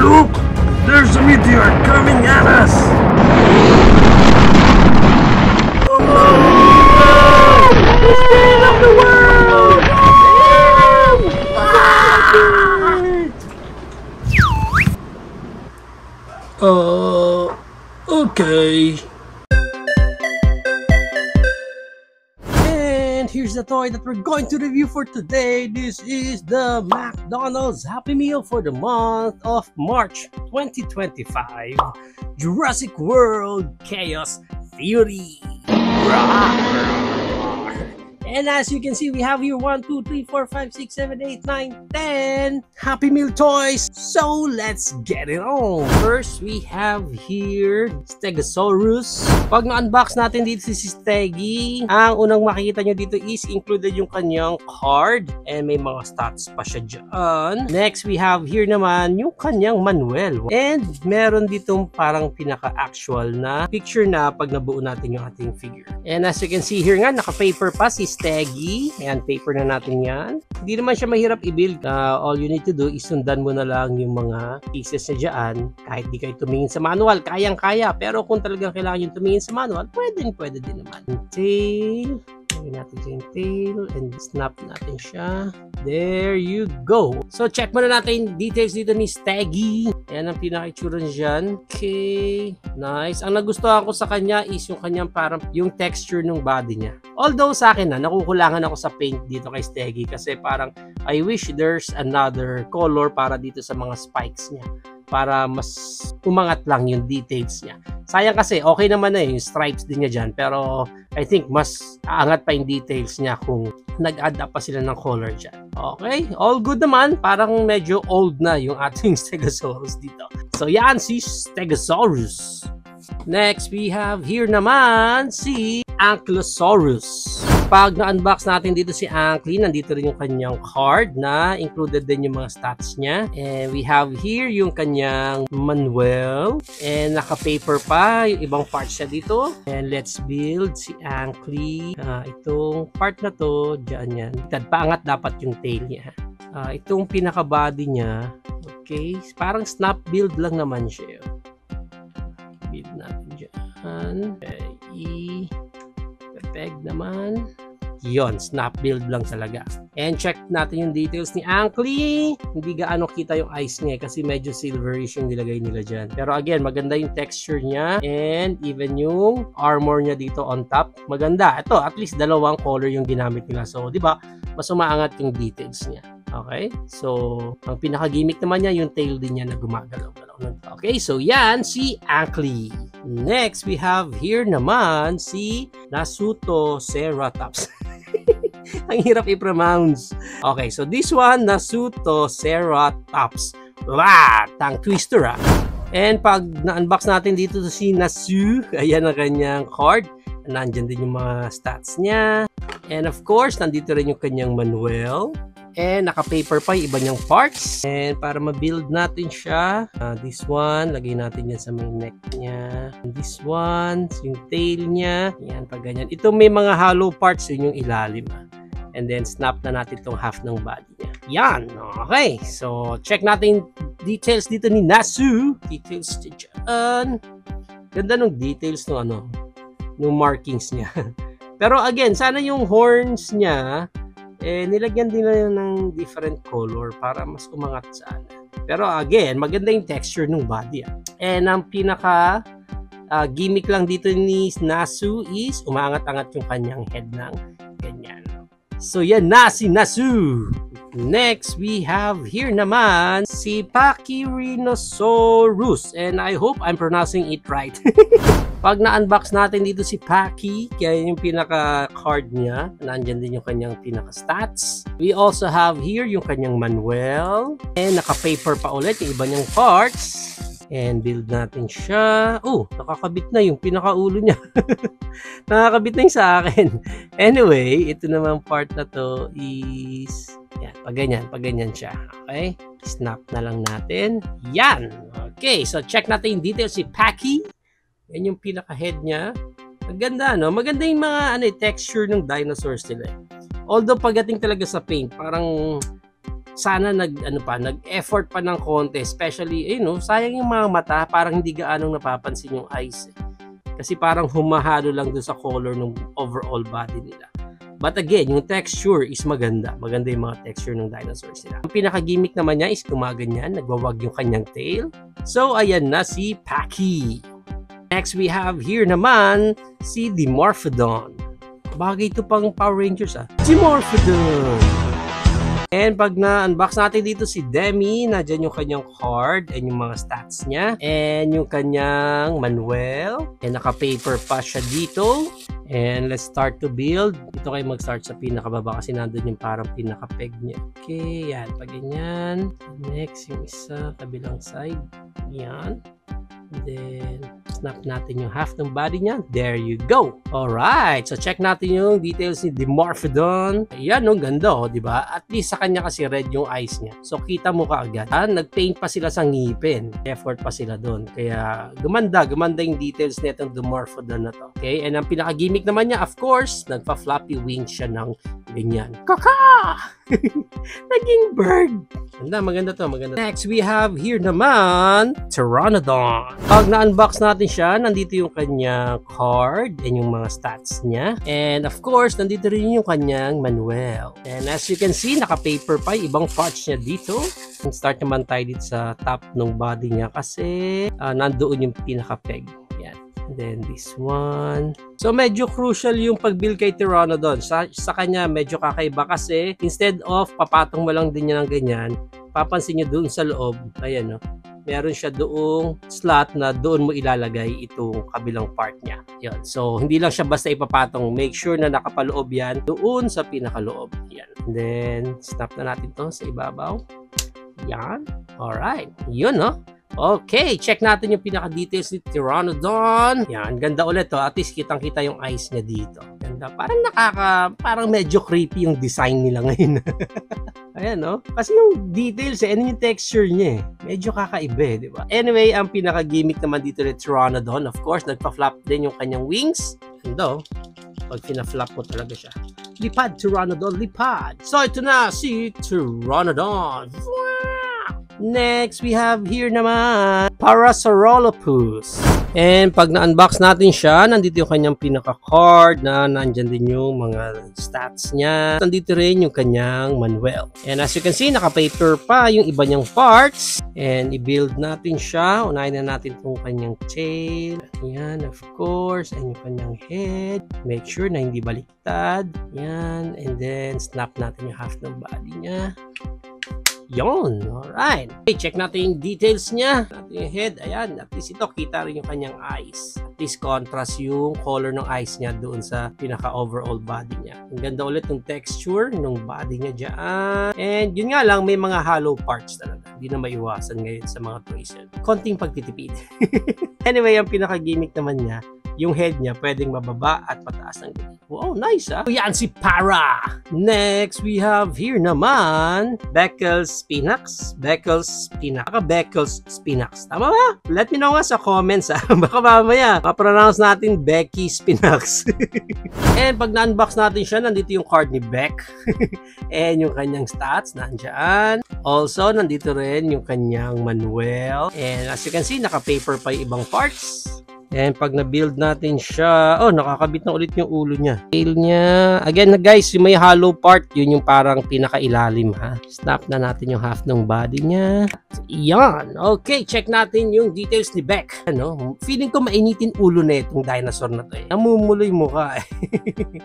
Look! There's a meteor coming at us! Oh no! It's the end of the world! Okay. And here's the toy that we're going to review for today. This is the McDonald's Happy Meal for the month of March 2025. Jurassic World Chaos Theory. And as you can see, we have here 1, 2, 3, 4, 5, 6, 7, 8, 9, 10 Happy Meal toys. So let's get it on. First, we have here Stegosaurus. Pag na-unbox natin dito si Steggy, ang unang makikita nyo dito is included yung kanyang card. And may mga stats pa siya dyan. Next, we have here naman yung kanyang manual. And meron ditong parang pinaka-actual na picture na pag nabuo natin yung ating figure. And as you can see here nga, naka-paper pa si Steggy. Ayan, paper na natin yan. Hindi naman siya mahirap i-build. All you need to do is sundan mo na lang yung mga pieces na dyan. Kahit di kayo tumingin sa manual, kayang-kaya. Pero kung talagang kailangan yung tumingin sa manual, pwede din naman. Tail. Lagyan natin yung tail and snap natin siya. There you go. So, check muna natin details dito ni Steggy. Ayan ang pinaka-itsura niya dyan. Okay. Nice. Ang nagustuhan ko sa kanya is yung kanyang parang yung texture ng body niya. Although sa akin nakukulangan ako sa paint dito kay Steggy kasi parang I wish there's another color para dito sa mga spikes niya. Para mas umangat lang yung details niya. Sayang kasi, okay naman na yung stripes din niya dyan. Pero, I think, mas aangat pa yung details niya kung nag-add up pa sila ng color dyan. Okay? All good naman. Parang medyo old na yung ating Stegosaurus dito. So, yan si Stegosaurus. Next, we have here naman si Ankylosaurus. Pag na-unbox natin dito si Anky, nandito rin yung kanyang card na included din yung mga stats niya. And we have here yung kanyang manual. And naka-paper pa yung ibang parts niya dito. And let's build si Anky. Itong part na to, dyan yan. Paangat dapat yung tail niya. Itong pinaka-body niya, okay, parang snap build lang naman siya. Build natin dyan. Okay. Peg naman. Yon, snap build lang talaga. And check natin yung details ni Anky. Hindi gaano kita yung eyes niya kasi medyo silverish yung nilagay nila dyan. Pero again, maganda yung texture niya and even yung armor niya dito on top. Maganda. Ito, at least dalawang color yung ginamit nila. So, di ba, mas umaangat yung details niya. Okay? So, ang pinaka-gimmick naman niya, yung tail din niya na gumagalaw. Okay, so yan si Anky. Next, we have here naman si Nasutoceratops. Ang hirap i-pronounce. Okay, so this one, Nasutoceratops. Tongue twister And pag na-unbox natin dito si Nasu, ayan ang kanyang card. Nandyan din yung mga stats niya. And of course, nandito rin yung kanyang manual. And naka-paper pa yung iba niyang parts. And para ma-build natin siya, this one, lagay natin yan sa may neck niya. And this one, yung tail niya. Yan, pag ganyan. Ito may mga hollow parts, yun yung ilalim. And then snap na natin itong half ng body niya. Yan, okay. So, check natin details dito ni Nasu. Details dyan. Ganda ng details ng ng markings niya. Pero again, sana yung horns niya, nilagyan din na ng different color para mas umangat sana. Pero again, maganda yung texture ng body. And ang pinaka gimmick lang dito ni Nasu is umaangat-angat yung kanyang head ng ganyan. So yan na si Nasu. Next, we have here naman si Pachyrhinosaurus. And I hope I'm pronouncing it right. Pag na-unbox natin dito si Pachy, kaya yung pinaka-card niya, nandyan din yung kanyang pinaka-stats. We also have here yung kanyang manual. And naka-paper pa ulit yung iba niyang parts. And build natin siya. Oh, nakakabit na yung pinaka-ulo niya. Nakakabit na yung sa akin. Anyway, ito naman part na to is yan, pag ganyan siya. Okay? Snap na lang natin. Yan! Okay, so check natin yung details si Pachy. Yan yung pinaka-head niya. Maganda, no? Maganda yung mga texture ng dinosaurs nila. Although pagdating talaga sa paint, parang Sana nag-effort pa ng konti, especially, sayang yung mga mata, parang hindi gaanong napapansin yung eyes. Kasi parang humahalo lang doon sa color ng overall body nila. But again, yung texture is maganda. Maganda yung mga texture ng dinosaurs nila. Ang pinaka-gimmick naman niya is gumaganyan, nagwawag yung kanyang tail. So, ayan na si Paki. Next, we have here naman si Dimorphodon. Bagay ito pang Power Rangers Dimorphodon! And pag na-unbox natin dito si Demi, nadyan yung kanyang card and yung mga stats niya. And yung kanyang manual. And naka-paper pa siya dito. And let's start to build. Dito kayo mag-start sa pinakababa kasi nandun yung parang pinaka-peg niya. Okay, yan. Pag ganyan. Next, yung isa, kabilang side. Yan. And then, snap natin yung half ng body niya. There you go. Alright. So, check natin yung details ni Dimorphodon. Ayan, ganda diba? At least sa kanya kasi red yung eyes niya. So, kita mo kaagad. Nag-paint pa sila sa ngipin. Effort pa sila doon. Kaya, gumanda yung details nitong Dimorphodon na to. Okay? And ang pinaka-gimmick naman niya, of course, nagpa-floppy wings siya ng ganyan. Kaka! Naging bird. Maganda to. Next, we have here naman, Pteranodon. Pag na-unbox natin siya, nandito yung kanyang card and yung mga stats niya. And of course, nandito rin yung kanyang manual. And as you can see, naka-paper pa yung ibang parts niya dito. And start naman tayo dito sa top ng body niya kasi nandoon yung pinaka-peg. Yan. And then this one. So medyo crucial yung pag-build kay Pteranodon. Sa kanya medyo kakaiba kasi instead of papatong mo lang din niya ng ganyan, papansin niyo doon sa loob. Ayan meron siya doong slot na doon mo ilalagay itong kabilang part niya. Yan. So, hindi lang siya basta ipapatong. Make sure na nakapaloob yan doon sa pinakaloob. Yan. And then, snap na natin to sa ibabaw. Yan. Alright. Yun, Okay, check natin yung pinaka-details ni Pteranodon. Yan, ganda ulit At least kitang-kita yung eyes niya dito. Ganda. Parang medyo creepy yung design nila ngayon. Ayan, Kasi yung details, yung texture niya, medyo kakaiba, di ba? Anyway, ang pinaka-gimmick naman dito ni Pteranodon, of course, nagpa-flap din yung kanyang wings. Ganda, pag pina-flap mo talaga siya. Lipad, Pteranodon, lipad! So, ito na si Pteranodon. Next, we have here naman, Parasaurolophus. And pag na-unbox natin siya, nandito yung kanyang pinaka-card na nandyan din yung mga stats niya. Nandito rin yung kanyang manual. And as you can see, naka-paper pa yung iba niyang parts. And i-build natin siya. Unahin na natin itong kanyang tail. Ayan, of course. And yung kanyang head. Make sure na hindi baliktad. Ayan. And then, snap natin yung half ng body niya. Yon, alright. Okay, check natin yung details niya. Natin yung head, ayan. At least ito, kita rin yung kanyang eyes. At least contrast yung color ng eyes niya doon sa pinaka-overall body niya. Ang ganda ulit yung texture ng body niya dyan. And yun nga lang, may mga hollow parts talaga. Hindi na maiwasan ngayon sa mga toys. Konting pagtitipid. Anyway, ang pinaka-gimmick naman niya, yung head niya pwedeng mababa at pataas ng ganyan. Wow, nice Yan si Para! Next, we have here naman, Beckles Spinax. Beckles Spinax. Tama ba? Let me know sa comments Baka mamaya, ma-pronounce natin Becky Spinax. And pag na-unbox natin siya, nandito yung card ni Beck. And yung kanyang stats, nandyan. Also, nandito rin yung kanyang manual. And as you can see, naka-paper pa yung ibang parts. And pag na-build natin siya, nakakabit na ulit yung ulo niya. Tail niya. Again guys, yung may hollow part, yun yung parang pinakailalim Snap na natin yung half ng body niya. Yan. Okay, check natin yung details ni Beck. Feeling ko mainitin ulo na itong dinosaur na to Namumuloy mukha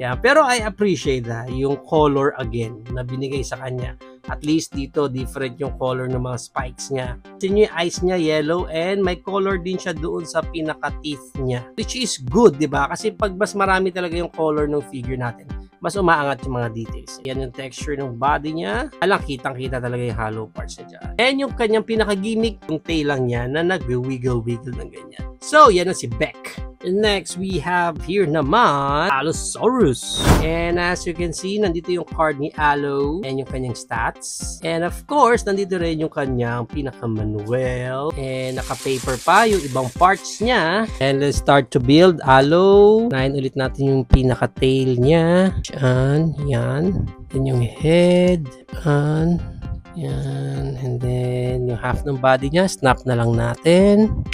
Yeah, pero I appreciate yung color again na binigay sa kanya. At least dito, different yung color ng mga spikes niya. Yung eyes niya yellow and may color din siya doon sa pinaka-teeth niya. Which is good, di ba? Kasi pag mas marami talaga yung color ng figure natin, mas umaangat yung mga details. Yan yung texture ng body niya. Kitang-kita talaga yung hollow parts niya dyan. And yung kanyang pinaka-gimmick, yung tail lang niya na nag-wiggle-wiggle ng ganyan. So, yan na si Beck. Next, we have here naman Allosaurus. And as you can see, nandito yung card ni Allo and yung kanyang stats. And of course, nandito rin yung kanyang pinaka-manual. And naka-paper pa yung ibang parts niya. And let's start to build Allo. Unahin ulit natin yung pinaka-tail niya. Yan. Yan yung head. Yan. And then, yung half ng body niya, snap na lang natin.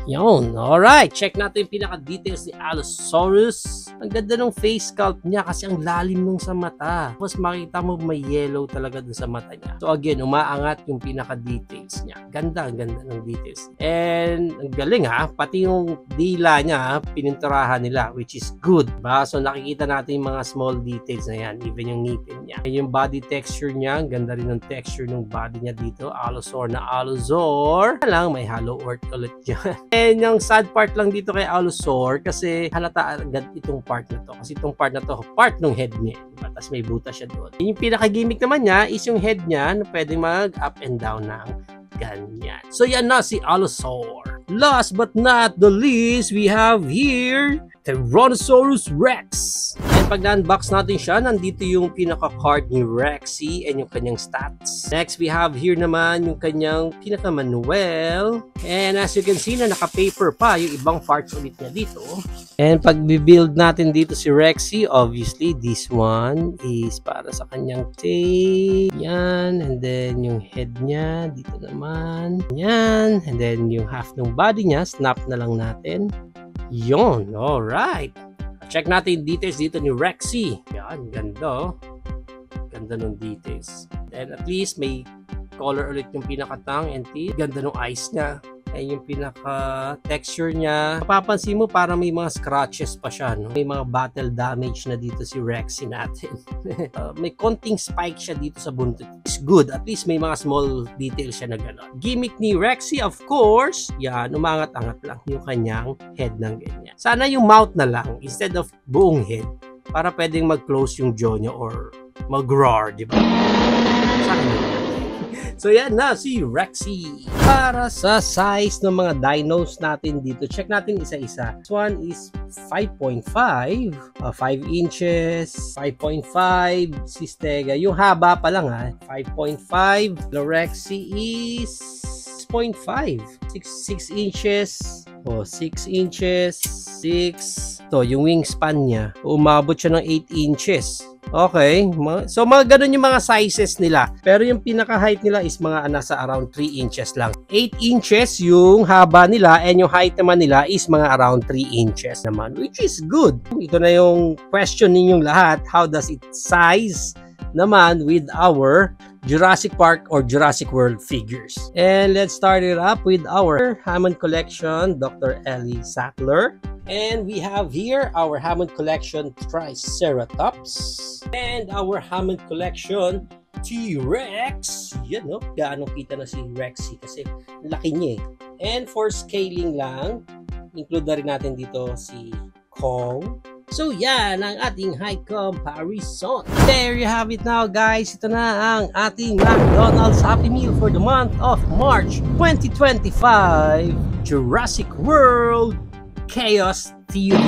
Yun. Alright. Check natin yung pinaka-details ni Allosaurus. Ang ganda ng face sculpt niya kasi ang lalim nung sa mata. Tapos makita mo may yellow talaga dun sa mata niya. So again, umaangat yung pinaka-details niya. Ganda, ang ganda ng details. And ang galing ha. Pati yung dila niya, pininturahan nila, which is good. Diba? So nakikita natin yung mga small details na yan. Even yung ngipin niya. And yung body texture niya, ang ganda rin ng texture ng body niya dito. Allosaur na Allosaur. Lang, may hollow earth ulit dyan. And yung sad part lang dito kay Allosaur kasi halata agad itong part na to. Kasi itong part na to, part ng head niya. Diba? Tapos may butas siya doon. Yung pinaka-gimmick naman niya is yung head niya na pwedeng mag-up and down ng ganyan. So yan na si Allosaur. Last but not the least, we have here Tyrannosaurus Rex. And pag na-unbox natin siya, nandito yung pinaka-card ni Rexy and yung kanyang stats. Next, we have here naman yung kanyang pinaka-manual. And as you can see na naka-paper pa yung ibang parts ulit niya dito. And pag build natin dito si Rexy, obviously this one is para sa kanyang tail. Yan. And then yung head niya dito naman. Yan. And then yung half ng body niya, snap na lang natin. Yon, alright. Check natin yung details dito ni Rexy. Yan, ganda. Ganda ng details. And at least may color ulit yung pinaka-tongue and teeth. Ganda ng eyes niya. And yung pinaka-texture niya. Mapapansin mo parang may mga scratches pa siya. No? May mga battle damage na dito si Rexy natin. May konting spike siya dito sa buntot. It's good. At least may mga small details siya na gano'n. Gimmick ni Rexy, of course. Yan, umangat-angat lang yung kanyang head ng ganyan. Sana yung mouth na lang instead of buong head. Para pwedeng mag-close yung jaw niya or mag-roar, di ba? Sana yun. So yan na si Rexy. Para sa size ng mga dinos natin dito, check natin isa-isa. This one is 5.5, 5 inches, 5.5, si Stega. Yung haba pa lang ha, 5.5. The Rexy is 6.5, 6 inches, 6 inches, 6. To, yung wingspan niya, umabot siya ng 8 inches. Okay, so mga ganun yung mga sizes nila. Pero yung pinaka-height nila is mga nasa around 3 inches lang. 8 inches yung haba nila and yung height naman nila is mga around 3 inches naman, which is good. Ito na yung question ninyong lahat. How does it size naman with our Jurassic Park or Jurassic World figures? And let's start it up with our Hammond Collection, Dr. Ellie Sattler. And we have here our Hammond Collection Triceratops. And our Hammond Collection T-Rex. Yan no, gaano kita na si Rexy kasi laki niya eh. And for scaling lang, include na rin natin dito si Kong. So yan ang ating high comparison. There you have it now guys. Ito na ang ating McDonald's Happy Meal for the month of March 2025. Jurassic World Chaos Theory.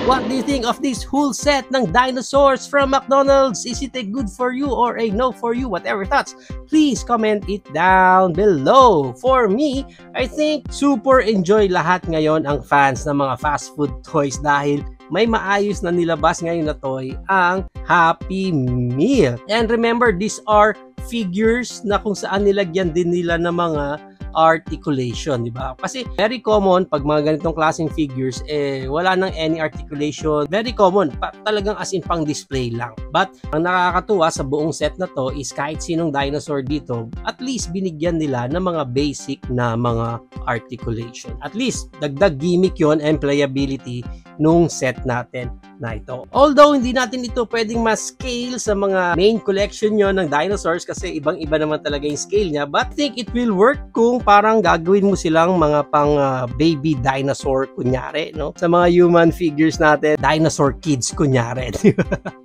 What do you think of this whole set ng dinosaurs from McDonald's? Is it a good for you or a no for you? Whatever thoughts, please comment it down below. For me, I think super enjoy lahat ngayon ang fans ng mga fast food toys dahil may maayos na nilabas ngayon na toy ang Happy Meal. And remember, these are figures na kung saan nilagyan din nila ng mga articulation, di ba? Kasi very common pag mga ganitong klaseng figures, wala nang any articulation. Very common, talagang as in pang display lang. But ang nakakatuwa sa buong set na to is kahit sinong dinosaur dito, at least binigyan nila ng mga basic na mga articulation. At least dagdag gimmick yon and playability nung set natin na ito. Although hindi natin ito pwedeng ma-scale sa mga main collection nyo ng dinosaurs kasi ibang-iba naman talaga yung scale niya, but I think it will work kung parang gagawin mo silang mga pang baby dinosaur kunyari, no? Sa mga human figures natin, dinosaur kids kunyari.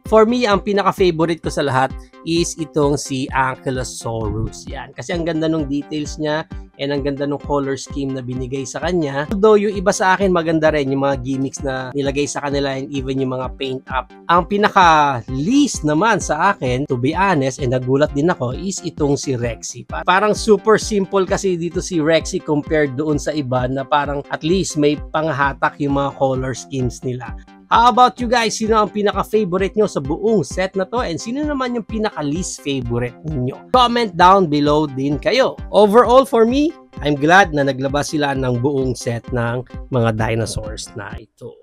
For me, ang pinaka-favorite ko sa lahat is itong si Ankylosaurus. Yan. Kasi ang ganda ng details niya and ang ganda ng color scheme na binigay sa kanya. Although yung iba sa akin maganda rin yung mga gimmicks na nilagay sa kanila and even yung mga paint up. Ang pinaka-least naman sa akin, to be honest, and nagulat din ako, is itong si Rexy. Parang super simple kasi dito si Rexy compared doon sa iba na parang at least may panghatak yung mga color schemes nila. How about you guys? Sino ang pinaka-favorite nyo sa buong set na to? And sino naman yung pinaka-least favorite ninyo? Comment down below din kayo. Overall, for me, I'm glad na naglabas sila ng buong set ng mga dinosaurs na ito.